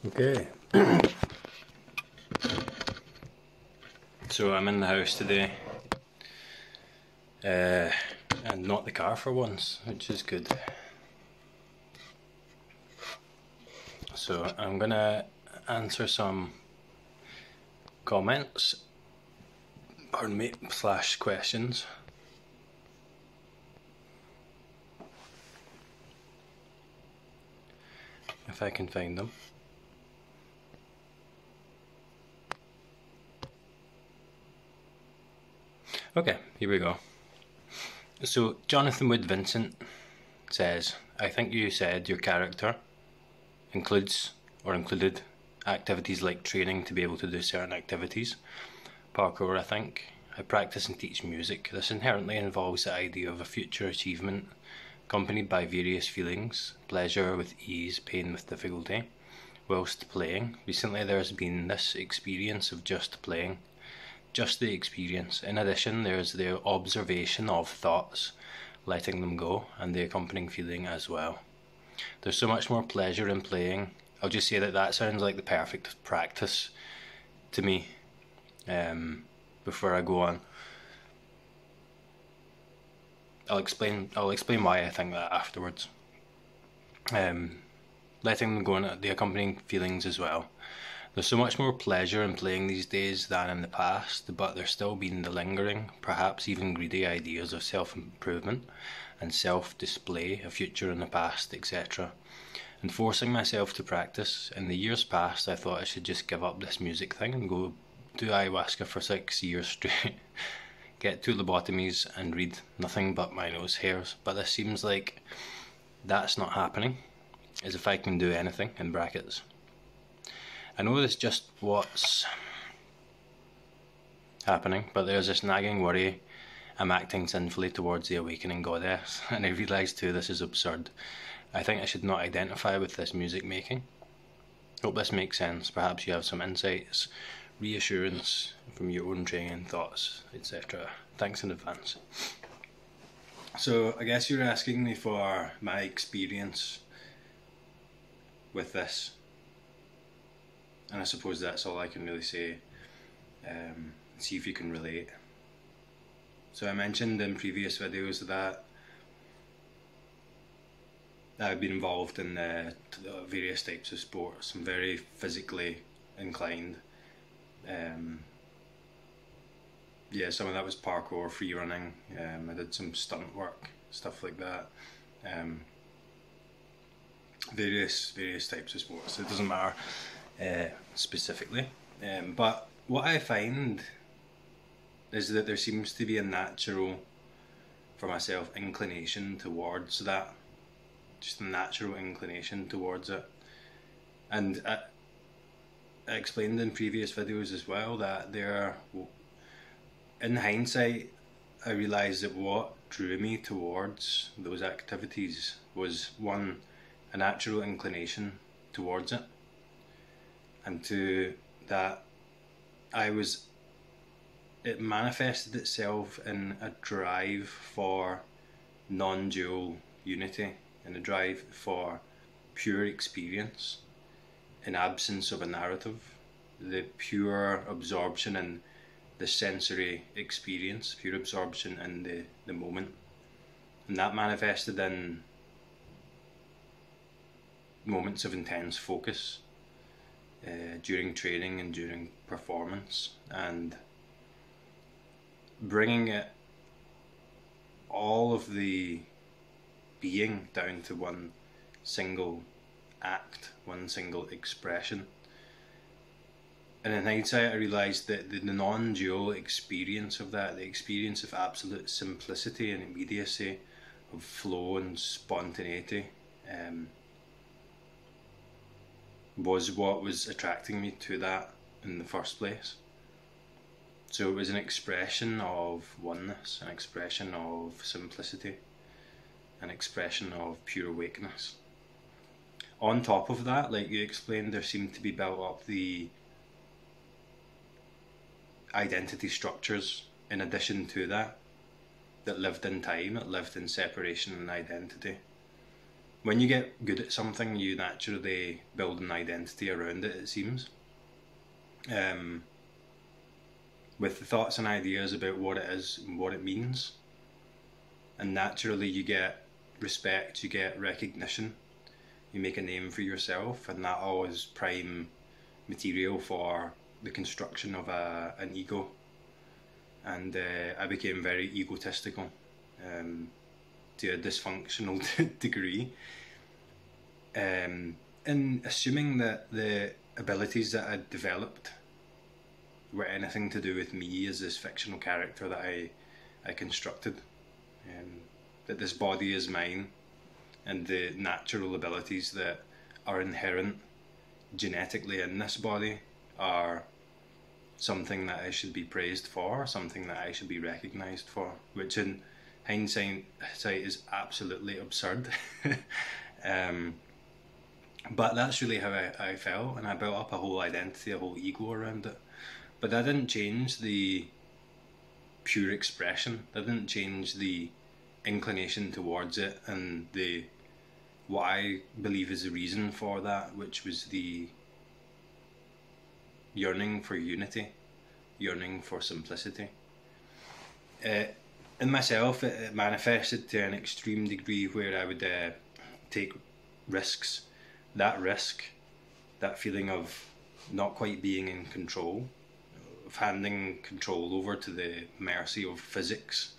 Okay. So I'm in the house today, and not the car for once, which is good. So I'm gonna answer some comments, pardon me, / questions. If I can find them. Okay, here we go. So Jonathan Wood Vincent says, I think you said your character included activities like training to be able to do certain activities. Parkour, I think. I practice and teach music. This inherently involves the idea of a future achievement, accompanied by various feelings, pleasure with ease, pain with difficulty, whilst playing. Recently there has been this experience of just playing, just the experience. In addition, there's the observation of thoughts, letting them go, and the accompanying feeling as well. There's so much more pleasure in playing. I'll just say that sounds like the perfect practice to me. Before I go on, I'll explain why I think that afterwards. Letting them go on, the accompanying feelings as well. There's so much more pleasure in playing these days than in the past, but there's still been the lingering, perhaps even greedy ideas of self-improvement and self-display, a future in the past, etc. And forcing myself to practice. In the years past, I thought I should just give up this music thing and go do ayahuasca for 6 years straight, get 2 lobotomies and read nothing but my nose hairs. But this seems like that's not happening, as if I can do anything, in brackets. I know this just what's happening, but there's this nagging worry I'm acting sinfully towards the awakening goddess, and I realise too this is absurd. I think I should not identify with this music making. Hope this makes sense. Perhaps you have some insights, reassurance from your own training and thoughts, etc. Thanks in advance. So I guess you're asking me for my experience with this, and I suppose that's all I can really say. See if you can relate. So I mentioned in previous videos that I've been involved in various types of sports. I'm very physically inclined. Some of that was parkour, free running. I did some stunt work, stuff like that. Various types of sports. It doesn't matter specifically. But what I find is that there seems to be a natural, for myself, inclination towards that. Just a natural inclination towards it. And I explained in previous videos as well that in hindsight, I realised that what drew me towards those activities was, one, a natural inclination towards it, and two, that it manifested itself in a drive for non-dual unity, in a drive for pure experience in absence of a narrative, the pure absorption in the sensory experience, pure absorption in the moment. And that manifested in moments of intense focus during training and during performance, and bringing it, all of the being, down to one single act, one single expression. And in hindsight I realised that the non-dual experience of that, the experience of absolute simplicity and immediacy, of flow and spontaneity, was what was attracting me to that in the first place. So it was an expression of oneness, an expression of simplicity, an expression of pure awakeness. On top of that, like you explained, there seemed to be built up the identity structures in addition to that lived in time, that lived in separation and identity. when you get good at something, you naturally build an identity around it, it seems. With the thoughts and ideas about what it is and what it means. And naturally you get respect, you get recognition, you make a name for yourself, and that all is prime material for the construction of an ego. And I became very egotistical, to a dysfunctional degree, in assuming that the abilities that I'd developed were anything to do with me as this fictional character that I constructed. That this body is mine, and the natural abilities that are inherent genetically in this body are something that I should be praised for, something that I should be recognised for, which in hindsight is absolutely absurd. But that's really how I felt, and I built up a whole identity, a whole ego around it. But that didn't change the pure expression, that didn't change the inclination towards it, and the what I believe is the reason for that, which was the yearning for unity, yearning for simplicity. In myself, it manifested to an extreme degree where I would take risks. That risk, that feeling of not quite being in control, of handing control over to the mercy of physics,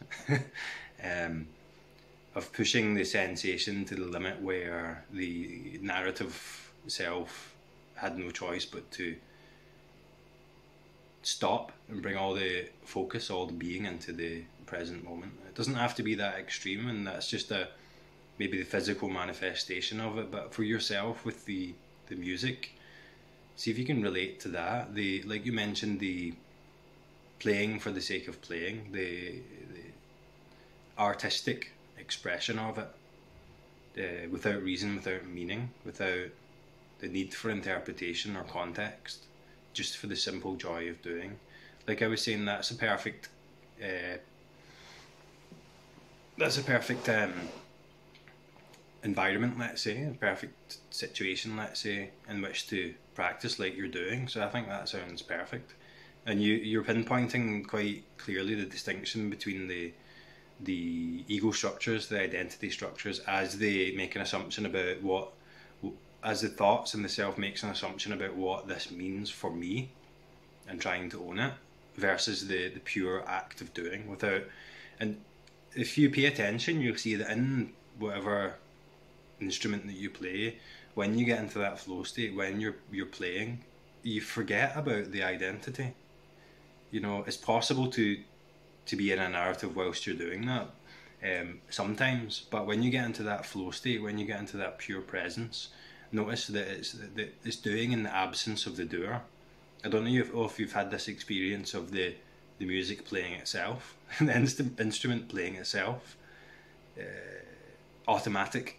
of pushing the sensation to the limit where the narrative self had no choice but to stop and bring all the focus, all the being into the present moment. It doesn't have to be that extreme, and that's just maybe the physical manifestation of it. But for yourself with the music, see if you can relate to that. Like you mentioned, the playing for the sake of playing, the artistic expression of it, without reason, without meaning, without the need for interpretation or context, just for the simple joy of doing. Like I was saying, that's a perfect environment, let's say, a perfect situation, let's say, in which to practice like you're doing. So I think that sounds perfect. And you're pinpointing quite clearly the distinction between the ego structures, the identity structures, as they make an assumption about as the thoughts and the self makes an assumption about what this means for me and trying to own it, versus the pure act of doing without. And if you pay attention, you'll see that in whatever instrument that you play, when you get into that flow state, when you're playing, you forget about the identity. You know, it's possible to be in a narrative whilst you're doing that, sometimes, but when you get into that flow state, when you get into that pure presence, notice that it's doing in the absence of the doer. I don't know if you've had this experience of the music playing itself, the instrument playing itself, automatic,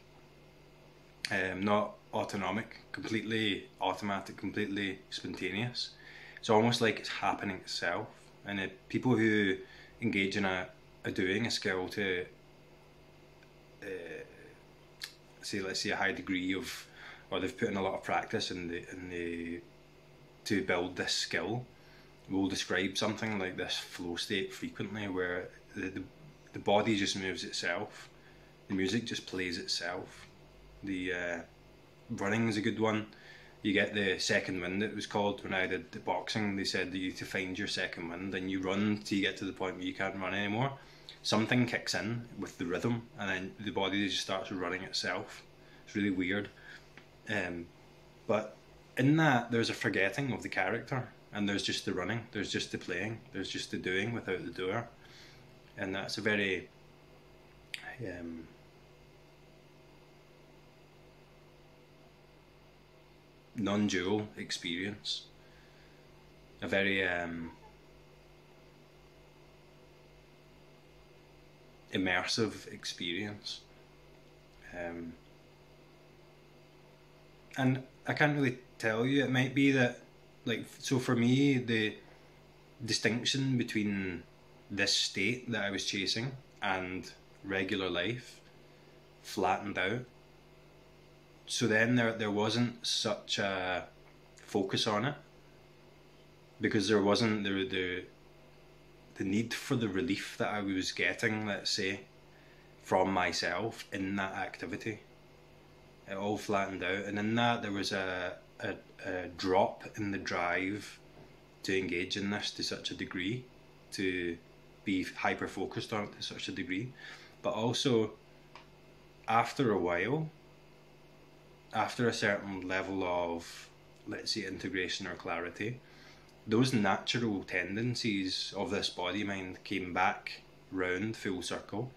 not autonomic, completely automatic, completely spontaneous. It's almost like it's happening itself. And people who engage in a skill to let's say a high degree of, or they've put in a lot of practice to build this skill, will describe something like this flow state frequently, where the body just moves itself, the music just plays itself. The running is a good one. You get the second wind, it was called. When I did the boxing, they said that you to find your second wind, and you run till you get to the point where you can't run anymore. Something kicks in with the rhythm, and then the body just starts running itself. It's really weird. But in that, there's a forgetting of the character, and there's just the running, there's just the playing, there's just the doing without the doer. And that's a very non-dual experience, a very immersive experience, and I can't really tell you. It might be that, like, so for me, the distinction between this state that I was chasing and regular life flattened out. so then there wasn't such a focus on it, because there wasn't the need for the relief that I was getting, let's say, from myself in that activity. It all flattened out, and in that there was a drop in the drive to engage in this to such a degree, to be hyper focused on it to such a degree. But also, after a while, after a certain level of, let's say, integration or clarity, those natural tendencies of this body mind came back round full circle,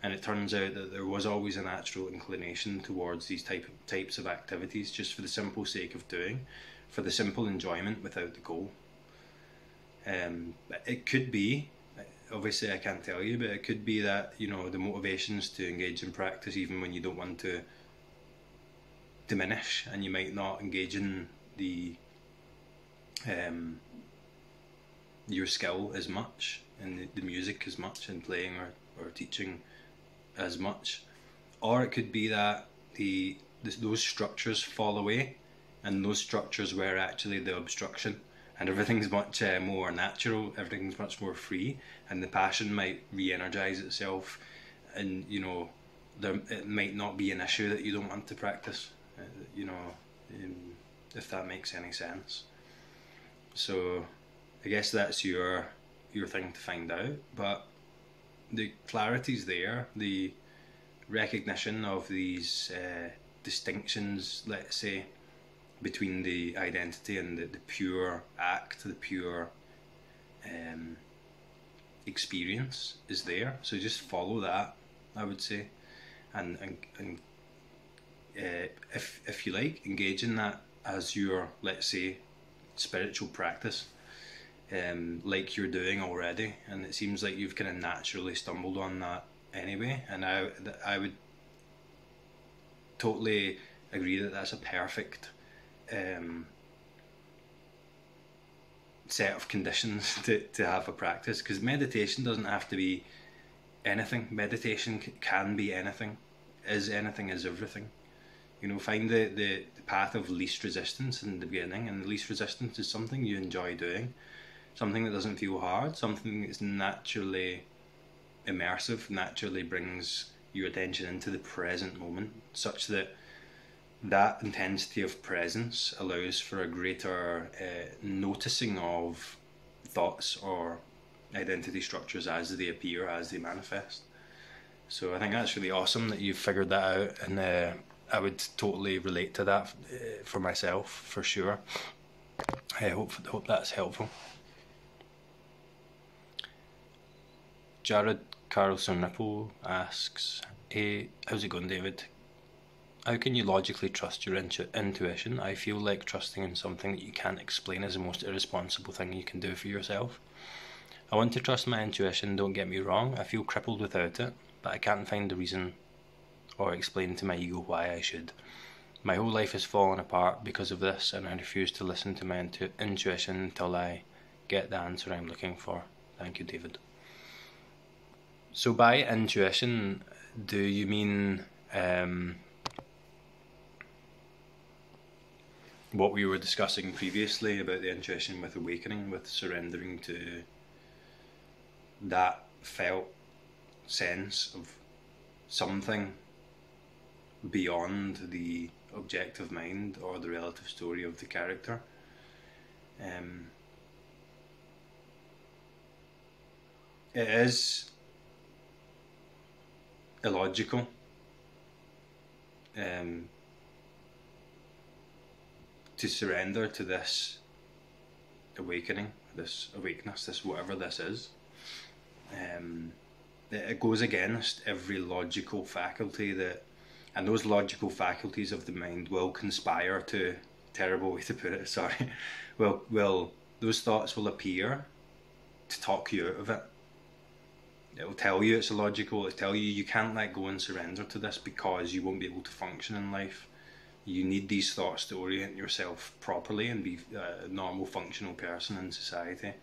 and it turns out that there was always a natural inclination towards these types of activities, just for the simple sake of doing, for the simple enjoyment without the goal. It could be, obviously I can't tell you, but it could be that, you know, the motivations to engage in practice, even when you don't want to, diminish, and you might not engage in the your skill as much, and the music as much, and playing or teaching as much. Or it could be that those structures fall away, and those structures were actually the obstruction, and everything's much more natural, everything's much more free, and the passion might re-energize itself, and, you know, it might not be an issue that you don't want to practice, you know, if that makes any sense. So I guess that's your thing to find out, but the clarity's there, the recognition of these distinctions, let's say, between the identity and the pure act, the pure experience is there. So just follow that, I would say, and if you like, engage in that as your, let's say, spiritual practice, like you're doing already, and it seems like you've kind of naturally stumbled on that anyway, and I would totally agree that that's a perfect set of conditions to have a practice, because meditation doesn't have to be anything. Meditation can be anything, is everything. You know, find the path of least resistance in the beginning, and the least resistance is something you enjoy doing, something that doesn't feel hard, something that's naturally immersive, naturally brings your attention into the present moment, such that that intensity of presence allows for a greater noticing of thoughts or identity structures as they appear, as they manifest. So I think that's really awesome that you've figured that out, and I would totally relate to that for myself, for sure. I hope that's helpful. Jared Carlson Ripple asks, "Hey, how's it going, David? How can you logically trust your intuition? I feel like trusting in something that you can't explain is the most irresponsible thing you can do for yourself. I want to trust my intuition, don't get me wrong. I feel crippled without it, but I can't find the reason or explain to my ego why I should. My whole life has fallen apart because of this, and I refuse to listen to my intuition until I get the answer I'm looking for. Thank you, David." So by intuition, do you mean what we were discussing previously about the intuition with awakening, with surrendering to that felt sense of something beyond the objective mind or the relative story of the character? It is illogical to surrender to this awakening, this awakeness, this whatever this is. It goes against every logical faculty and those logical faculties of the mind will conspire to, terrible way to put it, sorry, will those thoughts will appear to talk you out of it. It'll tell you it's illogical, it'll tell you can't let go and surrender to this because you won't be able to function in life. You need these thoughts to orient yourself properly and be a normal functional person in society.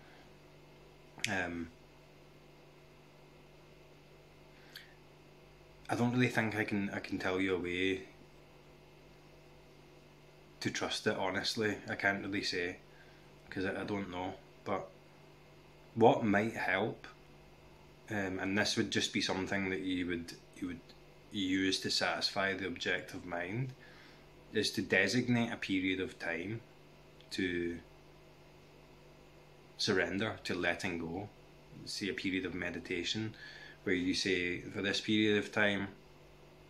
I don't really think I can tell you a way to trust it, honestly. I can't really say, because I don't know. But what might help, and this would just be something that you would use to satisfy the objective mind, is to designate a period of time to surrender, to letting go. Say a period of meditation where you say, for this period of time,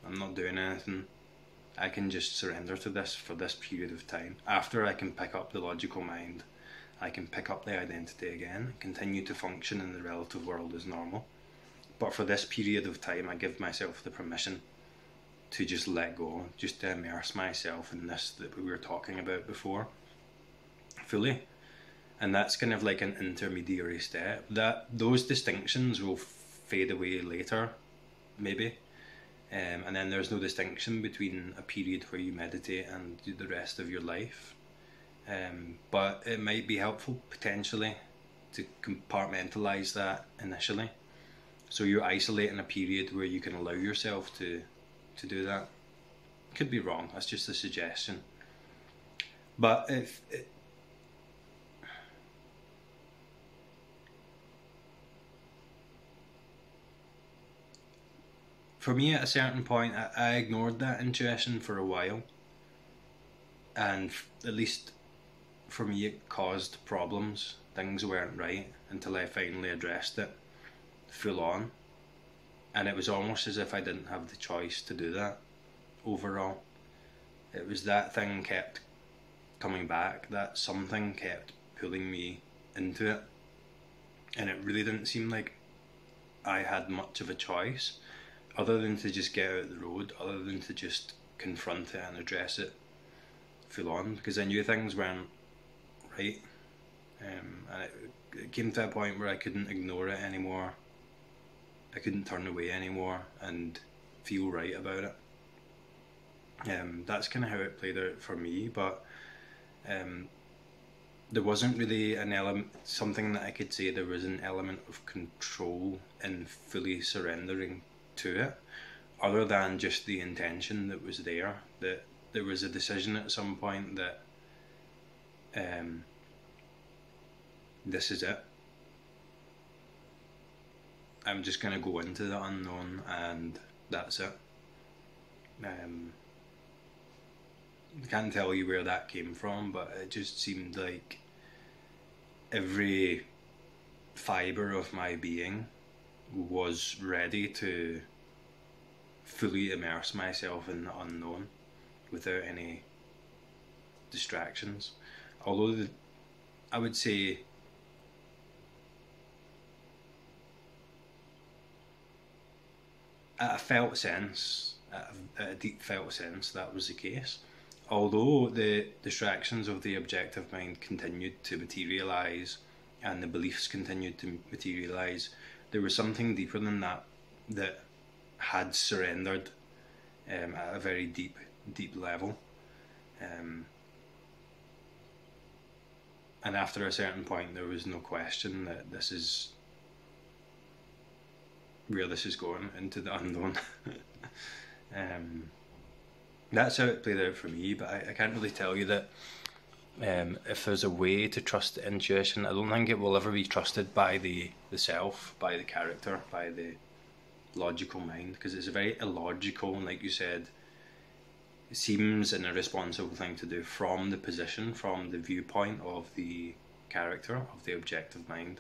I'm not doing anything. I can just surrender to this for this period of time. After, I can pick up the logical mind. I can pick up the identity again, continue to function in the relative world as normal. But for this period of time, I give myself the permission to just let go, just to immerse myself in this that we were talking about before, fully. And that's kind of like an intermediary step. That those distinctions will fade away later, maybe. And then there's no distinction between a period where you meditate and do the rest of your life. But it might be helpful, potentially, to compartmentalise that initially. So you're isolating a period where you can allow yourself to do that. Could be wrong, that's just a suggestion. But for me, at a certain point, I ignored that intuition for a while, and at least for me, it caused problems. Things weren't right until I finally addressed it full on, and it was almost as if I didn't have the choice to do that. Overall, it was that thing kept coming back, that something kept pulling me into it, and it really didn't seem like I had much of a choice other than to just get out the road, other than to just confront it and address it full on, because I knew things weren't right, and it came to a point where I couldn't ignore it anymore. I couldn't turn away anymore and feel right about it. That's kind of how it played out for me, but there wasn't really an element, something that I could say there was an element of control in fully surrendering to it, other than just the intention that was there, that there was a decision at some point that this is it. I'm just going to go into the unknown and that's it. I can't tell you where that came from, but it just seemed like every fibre of my being was ready to fully immerse myself in the unknown without any distractions. Although I would say at a felt sense, at a deep felt sense, that was the case. Although the distractions of the objective mind continued to materialise and the beliefs continued to materialise, there was something deeper than that that had surrendered at a very deep level. And after a certain point, there was no question that this is where this is going, into the unknown. That's how it played out for me, but I can't really tell you that if there's a way to trust the intuition. I don't think it will ever be trusted by the self, by the character, by the logical mind, because it's a very illogical, and like you said, it seems an irresponsible thing to do from the position, from the viewpoint of the character, of the objective mind.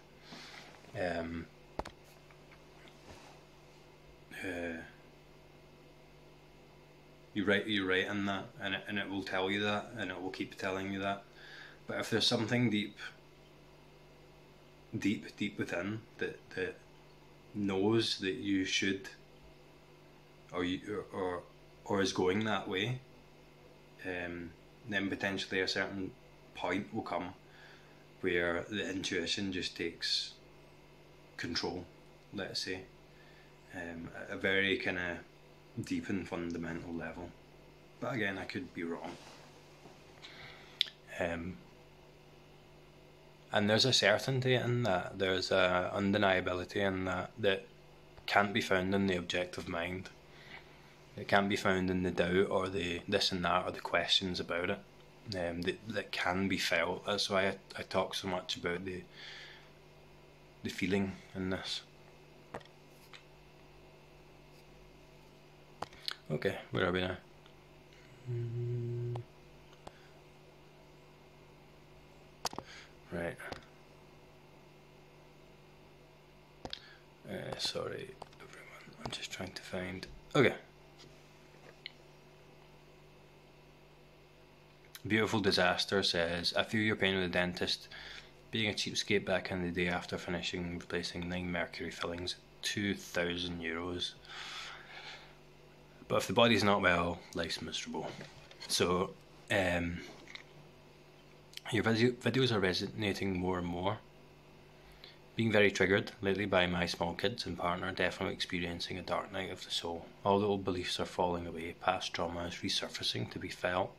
You're right in that, and it will tell you that, and it will keep telling you that. But if there's something deep within that knows that you should, or is going that way, then potentially a certain point will come where the intuition just takes control, let's say, at a very kind of deep and fundamental level. But again, I could be wrong. And there's a certainty in that, there's a undeniability in that can't be found in the objective mind. It can't be found in the doubt or the this and that or the questions about it. that can be felt. That's why I talk so much about the feeling in this. Okay, where are we now? Right. Sorry, everyone. I'm just trying to find. Okay. Beautiful Disaster says, I feel your pain with the dentist. Being a cheapskate back in the day after finishing replacing 9 mercury fillings, €2,000. But if the body's not well, life's miserable. So, your videos are resonating more and more. Being very triggered lately by my small kids and partner, definitely experiencing a dark night of the soul. All the old beliefs are falling away, past trauma is resurfacing to be felt.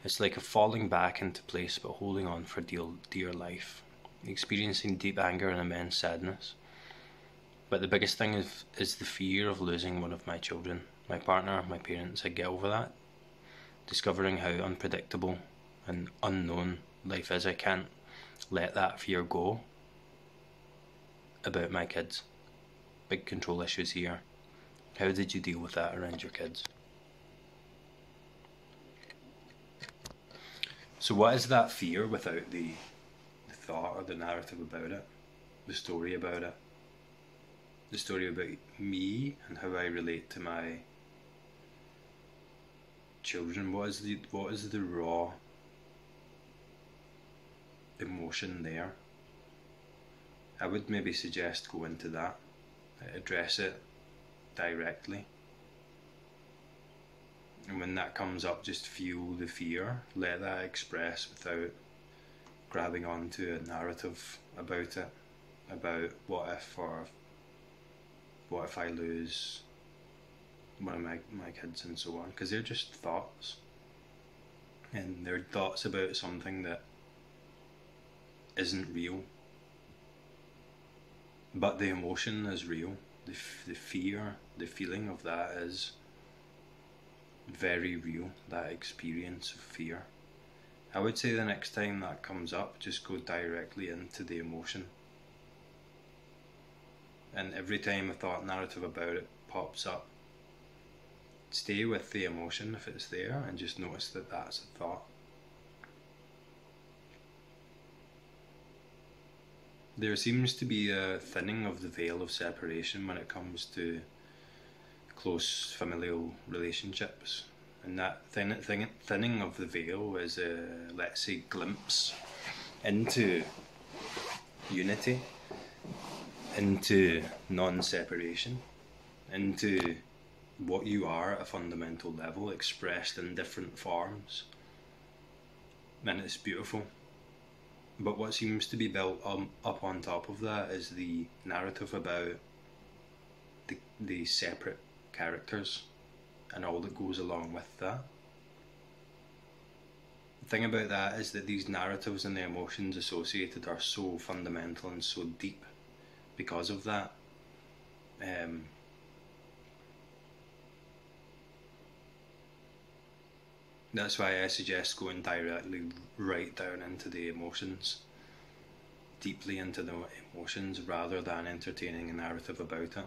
It's like a falling back into place but holding on for dear life. Experiencing deep anger and immense sadness. But the biggest thing is the fear of losing one of my children. My partner, my parents, I get over that. Discovering how unpredictable and unknown life is, I can't let that fear go about my kids. Big control issues here. How did you deal with that around your kids? So what is that fear without the thought or the narrative about it? The story about it? The story about me and how I relate to my children? What is the raw emotion there? I would maybe suggest go into that, address it directly. And when that comes up, just feel the fear, let that express without grabbing onto a narrative about it, about what if I lose one of my kids and so on, because they're just thoughts, and they're thoughts about something that isn't real, but the emotion is real. The fear, the feeling of that is very real, that experience of fear. I would say the next time that comes up, just go directly into the emotion. And every time a thought narrative about it pops up, stay with the emotion if it's there and just notice that that's a thought. There seems to be a thinning of the veil of separation when it comes to close familial relationships, and that thinning of the veil is a, let's say, glimpse into unity, into non-separation, into what you are at a fundamental level, expressed in different forms, and it's beautiful. But what seems to be built up on top of that is the narrative about the separate characters and all that goes along with that. The thing about that is that these narratives and the emotions associated are so fundamental and so deep because of that. That's why I suggest going directly right down into the emotions, deeply into the emotions, rather than entertaining a narrative about it.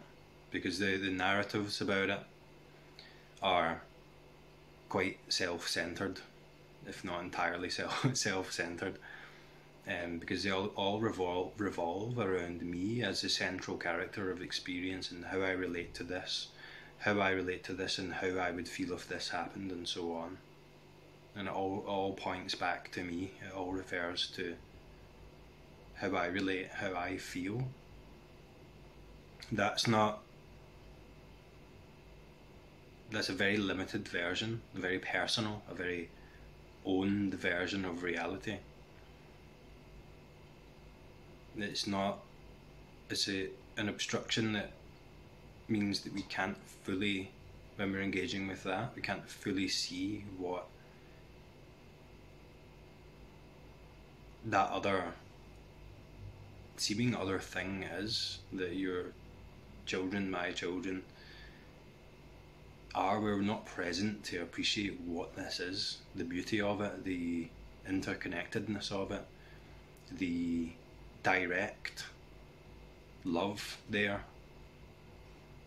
Because the narratives about it are quite self-centered, if not entirely self-centered, because they all revolve around me as the central character of experience and how I relate to this, and how I would feel if this happened, and so on. And it all points back to me. It all refers to how I relate, how I feel. That's a very limited version, a very personal, a very owned version of reality. It's an obstruction that means that we can't fully, when we're engaging with that, we can't fully see what that seeming other thing is that your children, my children, are, we're not present to appreciate what this is, the beauty of it, the interconnectedness of it, the direct love there,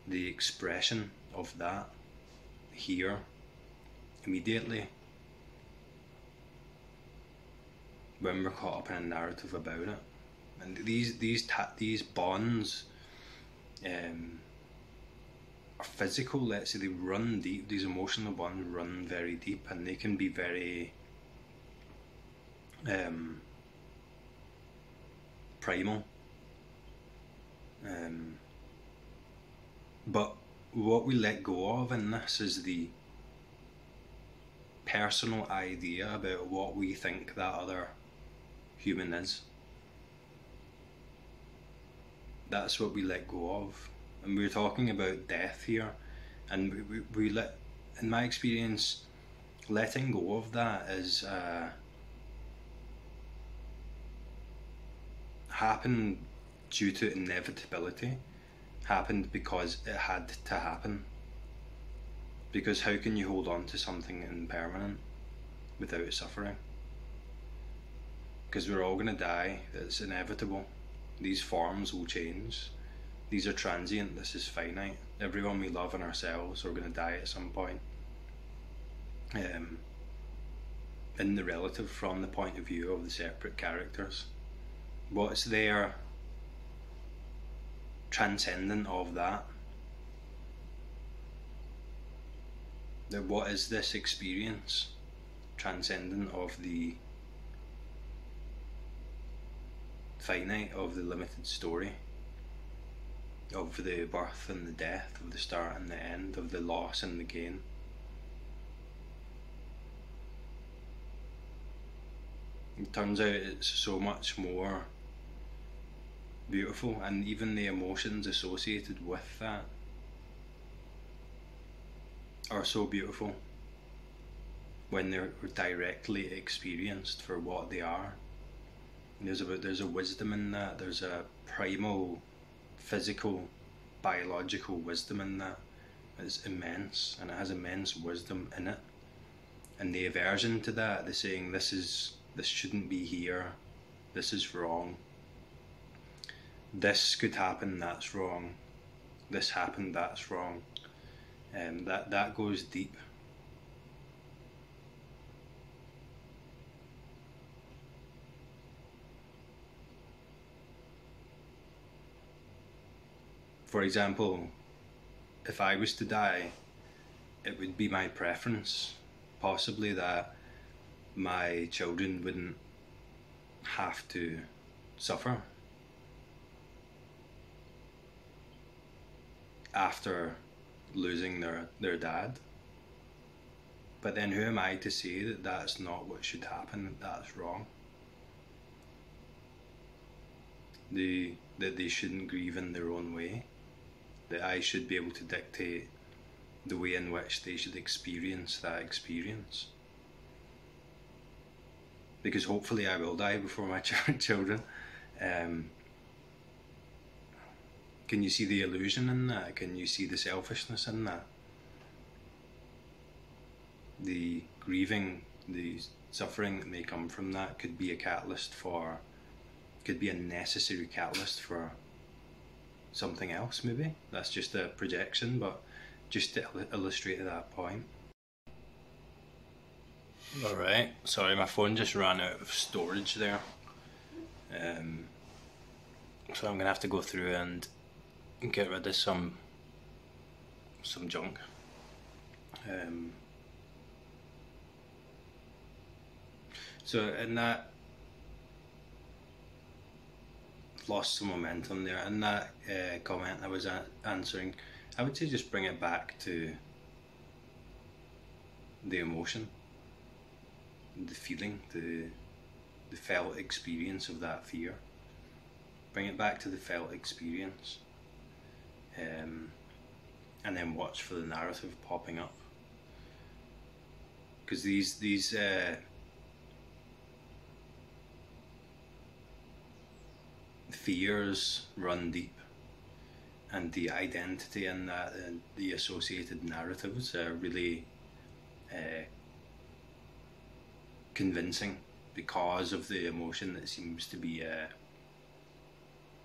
the expression of that here immediately, when we're caught up in a narrative about it. And these bonds are physical, let's say. They run deep. These emotional bonds run very deep, and they can be very primal. But what we let go of in this is the personal idea about what we think that other human is. That's what we let go of. And we're talking about death here, and we let, in my experience, letting go of that is happened due to inevitability, happened because it had to happen. Because how can you hold on to something impermanent without suffering? Because we're all going to die. It's inevitable. These forms will change. These are transient. This is finite. Everyone we love and ourselves are going to die at some point. In the relative, from the point of view of the separate characters, what's there transcendent of that? What is this experience transcendent of the finite, of the limited story, of the birth and the death, of the start and the end, of the loss and the gain? It turns out it's so much more beautiful, and even the emotions associated with that are so beautiful when they're directly experienced for what they are. There's a wisdom in that. There's a primal, physical, biological wisdom in that. It's immense, and it has immense wisdom in it. And the aversion to that, the saying this shouldn't be here, this is wrong, this could happen, that's wrong, this happened, that's wrong, and that goes deep. For example, if I was to die, it would be my preference, possibly, that my children wouldn't have to suffer after losing their dad. But then who am I to say that that's not what should happen, that that's wrong? That they shouldn't grieve in their own way, that I should be able to dictate the way in which they should experience that experience. Because hopefully I will die before my children. Can you see the illusion in that? Can you see the selfishness in that? The grieving, the suffering that may come from that could be a catalyst for, could be a necessary catalyst for something else, maybe. That's just a projection, but just to illustrate that point. Alright, sorry, my phone just ran out of storage there. So I'm going to have to go through and get rid of some junk. So in that, lost some momentum there. In that comment I was answering, I would say just bring it back to the emotion, the feeling, the felt experience of that fear. Bring it back to the felt experience, and then watch for the narrative popping up. Because these fears run deep, and the identity in that, and the associated narratives are really convincing because of the emotion that seems to be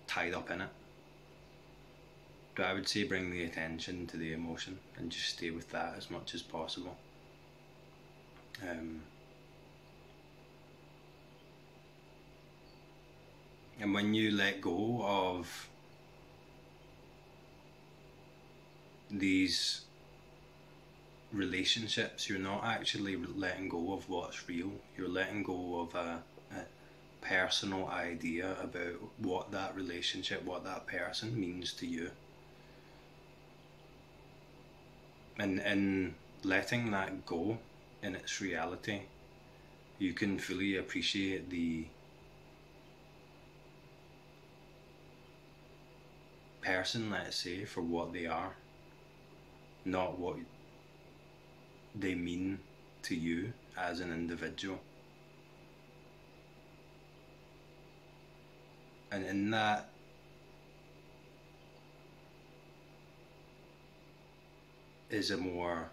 tied up in it. But I would say bring the attention to the emotion and just stay with that as much as possible. And when you let go of these relationships, you're not actually letting go of what's real. You're letting go of a personal idea about what that relationship, what that person means to you. And in letting that go in its reality, you can fully appreciate the person, let's say, for what they are, not what they mean to you as an individual. And in that, is a more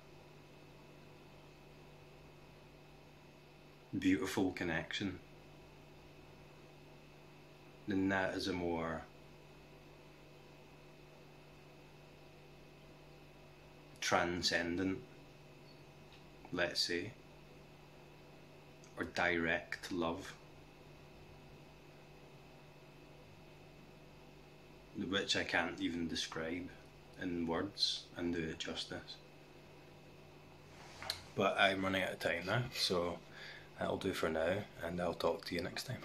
beautiful connection. And that is a more transcendent, let's say, or direct love, which I can't even describe in words and do it justice. But I'm running out of time now, so that'll do for now, and I'll talk to you next time.